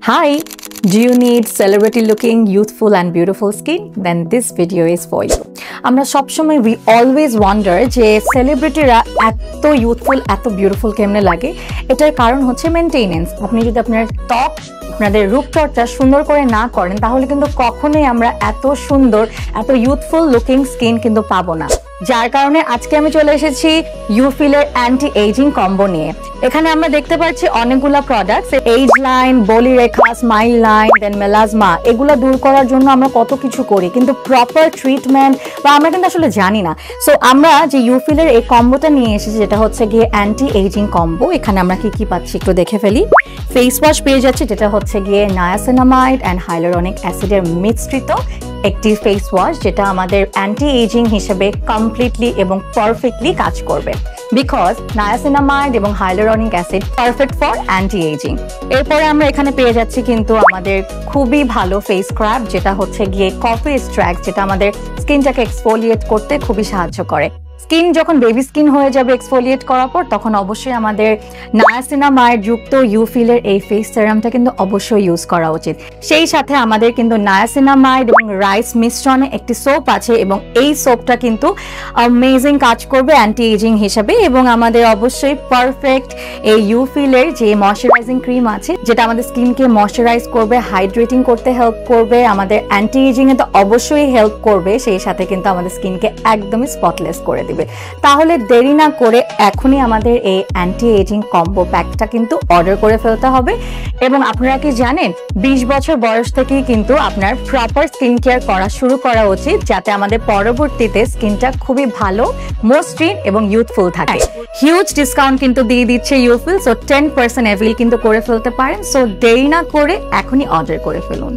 Hi, do you need celebrity looking, youthful and beautiful skin? Then this video is for you. আমরা সবসময় we always wonder যে সেলিব্রিটিরা এত youthful এত beautiful কেমনে লাগে। এটার কারণ হচ্ছে মেইনটেনেন্স। আপনি যদি আপনার ত্বক আপনাদের রূপচর্চা সুন্দর করে না করেন তাহলে কিন্তু কখনোই আমরা এত সুন্দর এত ইউথফুল লুকিং স্কিন কিন্তু পাবো না। যার কারণে আজকে আমি চলে এসেছি ইউফিলের অ্যান্টি এজিং কম্বো নিয়ে। এখানে আমরা দেখতে পাচ্ছি অনেকগুলা প্রোডাক্টস, এজ লাইন, বলিরেখা, স্মাইল লাইন, দেন মেলাজমা, এগুলো দূর করার জন্য আমরা কত কিছু করি, কিন্তু প্রপার ট্রিটমেন্ট বা আমরা কিন্তু আসলে জানি না। সো আমরা যে ইউফিলের এই কম্বোটা নিয়ে এসেছি যেটা হচ্ছে গিয়ে অ্যান্টি এজিং কম্বো। এখানে আমরা কি কি পাচ্ছি একটু দেখে ফেলি। ফেস ওয়াশ পেয়ে যাচ্ছি যেটা হচ্ছে গিয়ে নায়াসিনামাইড অ্যান্ড হাইলুরনিক অ্যাসিডের মিশ্রিত একটি ফেস ওয়াশ, যেটা আমাদের অ্যান্টি এজিং হিসেবে কমপ্লিটলি এবং পারফেক্টলি কাজ করবে, বিকজ নায়াসিনামাইড এবং hyaluronic acid perfect for anti aging. এরপরে আমরা এখানে পেয়ে যাচ্ছি কিন্তু আমাদের খুবই ভালো ফেস স্ক্রাব, যেটা হচ্ছে গিয়ে কফি এক্সট্রাক্ট, যেটা আমাদের স্কিনটাকে এক্সফোলিয়েট করতে খুবই সাহায্য করে। স্কিন যখন বেবি স্কিন হয়ে যাবে এক্সফোলিয়েট করার পর, তখন অবশ্যই আমাদের নায়াসিনামাইড যুক্ত ইউফিলের এই ফেস সেরামটা কিন্তু অবশ্যই ইউজ করা উচিত। সেই সাথে আমাদের কিন্তু নায়াসিনামাইড এবং রাইস মিশ্রণে একটি সোপ আছে এবং এই সোপটা কিন্তু অ্যামেজিং কাজ করবে অ্যান্টি এজিং হিসেবে। এবং আমাদের অবশ্যই পারফেক্ট এই ইউফিলের যে ময়শ্চারাইজিং ক্রিম আছে, যেটা আমাদের স্কিনকে ময়শ্চারাইজ করবে, হাইড্রেটিং করতে হেল্প করবে, আমাদের অ্যান্টি এজিং এ তো অবশ্যই হেল্প করবে, সেই সাথে কিন্তু আমাদের স্কিনকে একদমই স্পটলেস করে দিবে। তাহলে দেরি না করে এখনই আমাদের এই অ্যান্টি এজিং কম্বো প্যাকটা কিন্তু অর্ডার করে ফেলতে হবে। এবং আপনারা কি জানেন 20 বছর বয়স থেকেই কিন্তু আপনার প্রপার স্কিন কেয়ার করা শুরু করা উচিত, যাতে আমাদের পরবর্তীতে স্কিনটা খুবই ভালো, মসৃণ এবং ইউথফুল থাকে। হিউজ ডিসকাউন্ট কিন্তু দিয়ে দিচ্ছে ইউফিল, সো 10% অ্যাভেল কিন্তু করে ফেলতে পারেন। সো দেরি না করে এখনই অর্ডার করে ফেলুন।